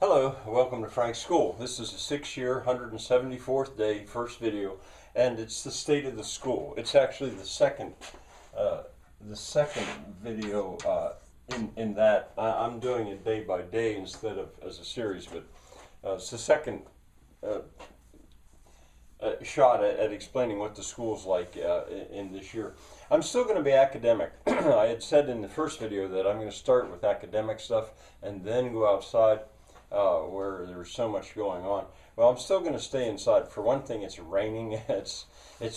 Hello, welcome to Frank's School. This is the 6th year, 174th day, first video, and it's the state of the school. It's actually the second video in that I'm doing it day by day instead of as a series, but it's the second uh, shot at explaining what the school's like in this year. I'm still going to be academic. I had said in the first video that I'm going to start with academic stuff and then go outside where there's so much going on. Well, I'm still going to stay inside. For one thing, it's raining. It's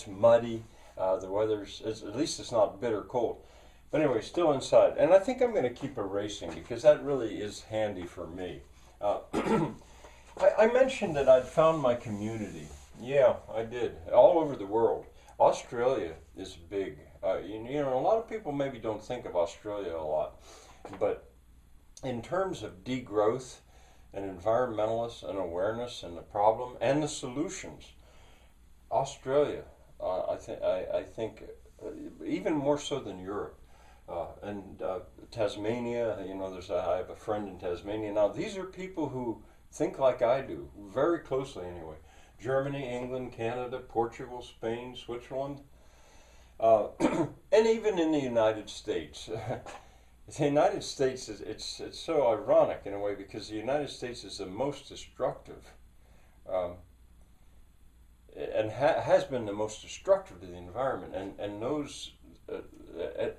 muddy. The weather's at least it's not bitter cold. But anyway, still inside. And I think I'm going to keep erasing because that really is handy for me. I mentioned that I'd found my community. Yeah, I did. All over the world. Australia is big. A lot of people maybe don't think of Australia a lot. But in terms of degrowth and environmentalists and awareness and the problem and the solutions, Australia, I think even more so than Europe. And Tasmania, I have a friend in Tasmania. Now, these are people who think like I do, very closely anyway. Germany, England, Canada, Portugal, Spain, Switzerland, and even in the United States. The United States it's so ironic in a way because the United States is the most destructive, um, and has been the most destructive to the environment, and knows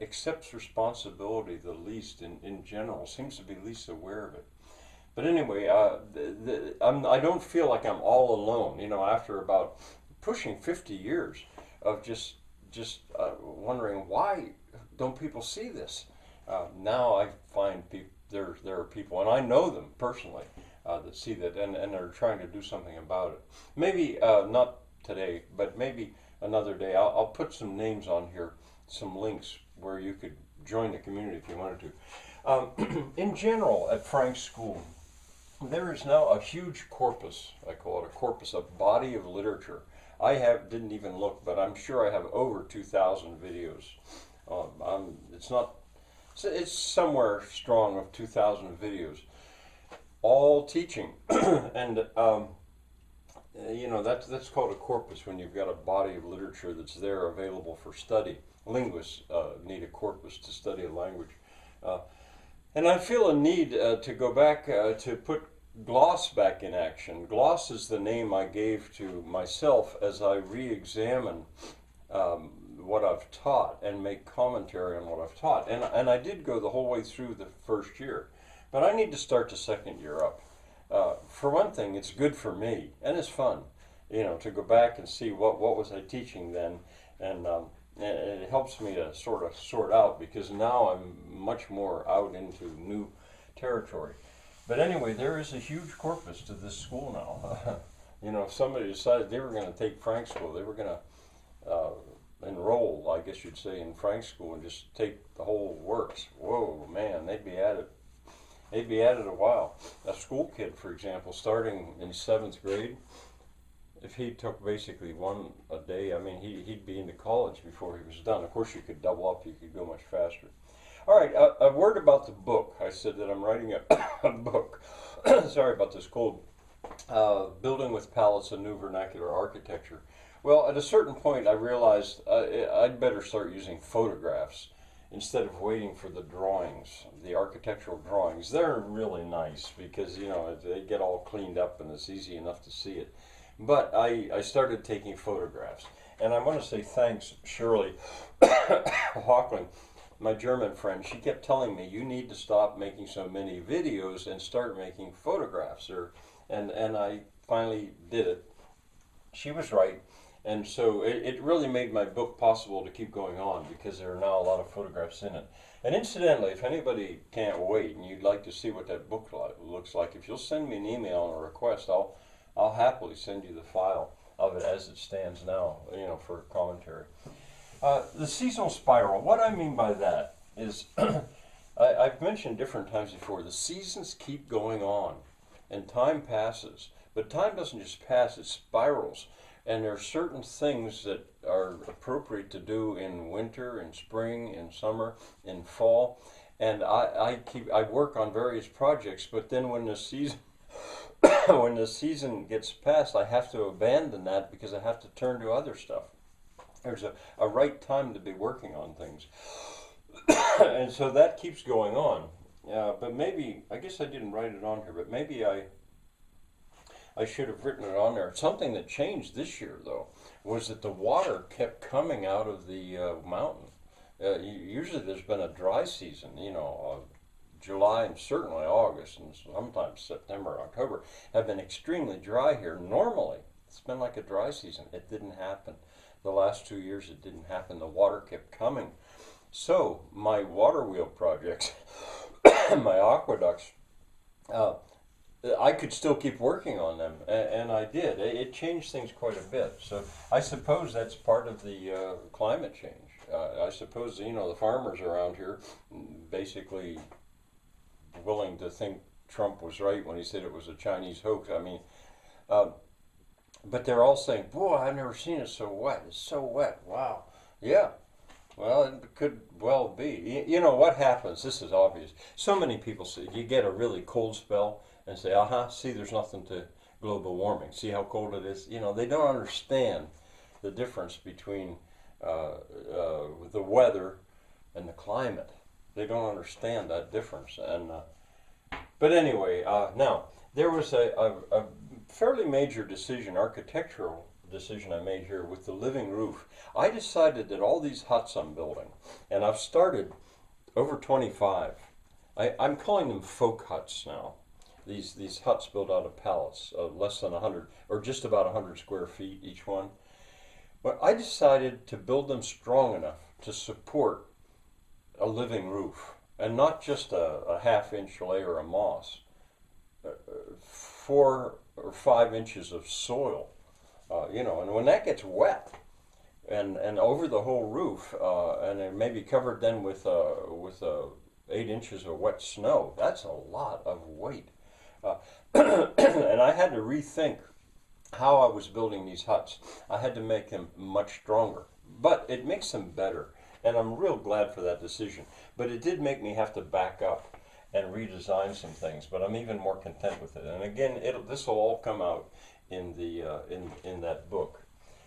accepts responsibility the least in general. Seems to be least aware of it. But anyway, I don't feel like I'm all alone. After about pushing 50 years of just wondering why don't people see this. Now I find there are people, and I know them personally, that see that and are trying to do something about it. Maybe not today, but maybe another day. I'll put some names on here, some links where you could join the community if you wanted to. In general, at Frank's School, there is now a huge corpus. I call it a corpus, a body of literature. Didn't even look, but I'm sure I have over 2,000 videos. It's not. It's somewhere strong of 2,000 videos, all teaching, and that's called a corpus when you've got a body of literature that's there available for study. Linguists need a corpus to study a language, and I feel a need to go back to put Gloss back in action. Gloss is the name I gave to myself as I re-examine what I've taught and make commentary on what I've taught. And I did go the whole way through the first year, but I need to start the second year up. For one thing, it's good for me and it's fun, to go back and see what was I teaching then, and it helps me to sort of sort out because now I'm much more out into new territory. But anyway, there is a huge corpus to this school now. If somebody decided they were going to take Frank's School, they were going to enroll, I guess you'd say, in Frank's School and just take the whole works. Whoa, man, they'd be at it. They'd be at it a while. A school kid, for example, starting in 7th grade, if he took basically one a day, he'd be into college before he was done. Of course, you could double up, you could go much faster. All right, a word about the book. I said that I'm writing a book. Sorry about this cold. Building with Pallets, a New Vernacular Architecture. Well, at a certain point, I realized I'd better start using photographs instead of waiting for the drawings, the architectural drawings. They're really nice because, they get all cleaned up and it's easy enough to see it. But I started taking photographs. And I want to say thanks, Shirley Hockling, my German friend. She kept telling me, you need to stop making so many videos and start making photographs. And I finally did it. She was right. And so it really made my book possible to keep going on because there are now a lot of photographs in it. And incidentally, if anybody can't wait and you'd like to see what that book looks like, if you'll send me an email and a request, I'll happily send you the file of it as it stands now, for commentary. The seasonal spiral, what I mean by that is, I've mentioned different times before, the seasons keep going on and time passes. But time doesn't just pass, it spirals. And there are certain things that are appropriate to do in winter, in spring, in summer, in fall. And I work on various projects, but then when the season when the season gets past, I have to abandon that because I have to turn to other stuff. There's a right time to be working on things. And so that keeps going on. But maybe, I guess I didn't write it on here, but maybe I should have written it on there. Something that changed this year, though, was that the water kept coming out of the mountain. Usually there's been a dry season, July and certainly August and sometimes September, October have been extremely dry here. Normally, it's been like a dry season. It didn't happen. The last 2 years it didn't happen. The water kept coming. So my water wheel projects, my aqueducts, I could still keep working on them, and I did. It changed things quite a bit. So I suppose that's part of the climate change. I suppose, the farmers around here basically willing to think Trump was right when he said it was a Chinese hoax. I mean, but they're all saying, boy, I've never seen it so wet. It's so wet. Wow. Yeah. Well, it could well be. You know what happens? This is obvious. So many people say, you get a really cold spell and say, see, there's nothing to global warming. See how cold it is? They don't understand the difference between the weather and the climate. They don't understand that difference. But anyway, now, there was a fairly major decision, architectural decision I made here with the living roof. I decided that all these huts I'm building, and I've started over 25. I'm calling them folk huts now. These huts built out of pallets, less than 100, or just about 100 square feet each one. But I decided to build them strong enough to support a living roof, and not just a half-inch layer of moss. 4 or 5 inches of soil, and when that gets wet, and over the whole roof, and it may be covered then with 8 inches of wet snow, that's a lot of weight. And I had to rethink how I was building these huts. I had to make them much stronger, but it makes them better, and I'm real glad for that decision. But it did make me have to back up and redesign some things, but I'm even more content with it. And again, this will all come out in the in that book.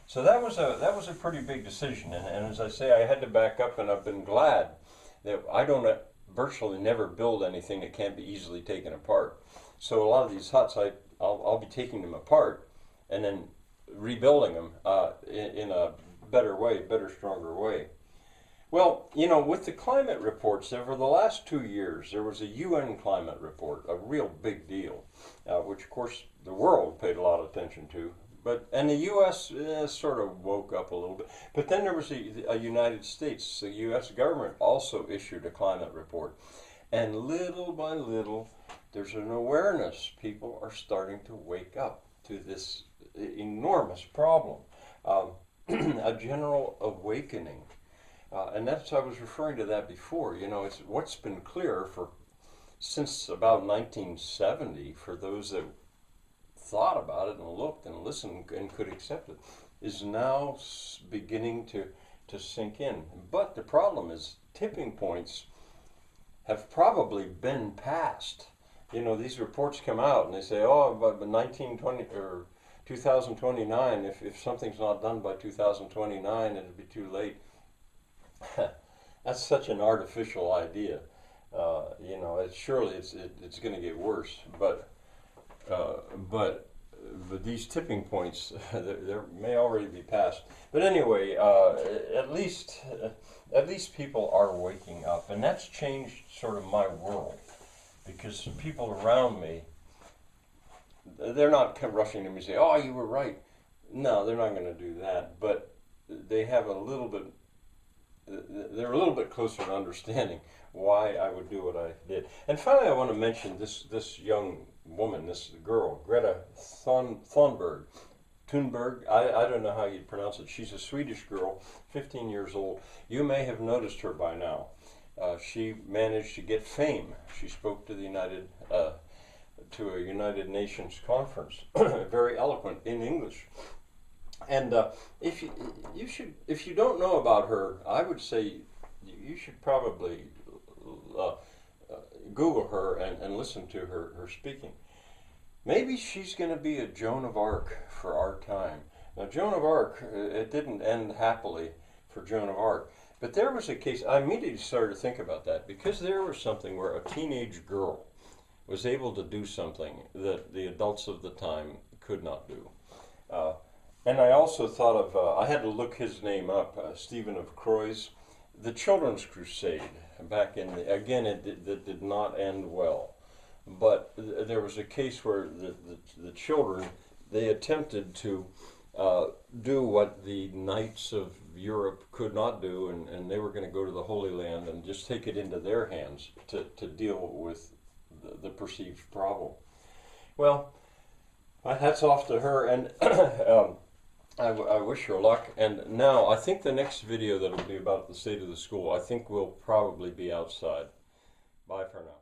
So that was a pretty big decision, and as I say, I had to back up, and I've been glad that I don't virtually never build anything that can't be easily taken apart. So a lot of these huts, I'll be taking them apart and then rebuilding them in a better way, better, stronger way. Well, with the climate reports, over the last 2 years, there was a UN climate report, a real big deal, which of course the world paid a lot of attention to. And the U.S. Sort of woke up a little bit. But then there was a United States. The U.S. government also issued a climate report. And little by little, there's an awareness. People are starting to wake up to this enormous problem. A general awakening. And I was referring to that before. It's what's been clear since about 1970 for those that thought about it and looked and listened and could accept it, is now beginning to sink in. But the problem is tipping points have probably been passed. These reports come out and they say, by 1920 or 2029, if something's not done by 2029, it'll be too late. That's such an artificial idea. Surely it's going to get worse, but these tipping points, there may already be passed. But anyway, at least people are waking up, and that's changed sort of my world, because people around me, they're not rushing to me and say, "Oh, you were right." No, they're not going to do that, but they have they're a little bit closer to understanding why I would do what I did. And finally, I want to mention this young woman, this girl, Greta Thunberg. I don't know how you'd pronounce it. She's a Swedish girl, 15 years old. You may have noticed her by now. She managed to get fame. She spoke to to a United Nations conference, very eloquent in English. And if you don't know about her, I would say you should probably Google her and listen to her speaking. Maybe she's going to be a Joan of Arc for our time. Now, Joan of Arc, it didn't end happily for Joan of Arc, but there was a case, I immediately started to think about that, because there was something where a teenage girl was able to do something that the adults of the time could not do. And I also thought of, I had to look his name up, Stephen of Croix, the Children's Crusade, back in the, again, it did not end well. But there was a case where the children, they attempted to do what the knights of Europe could not do, and they were going to go to the Holy Land and just take it into their hands to deal with the perceived problem. Well, hats off to her, and I wish her luck. And now I think the next video that will be about the state of the school, I think will probably be outside. Bye for now.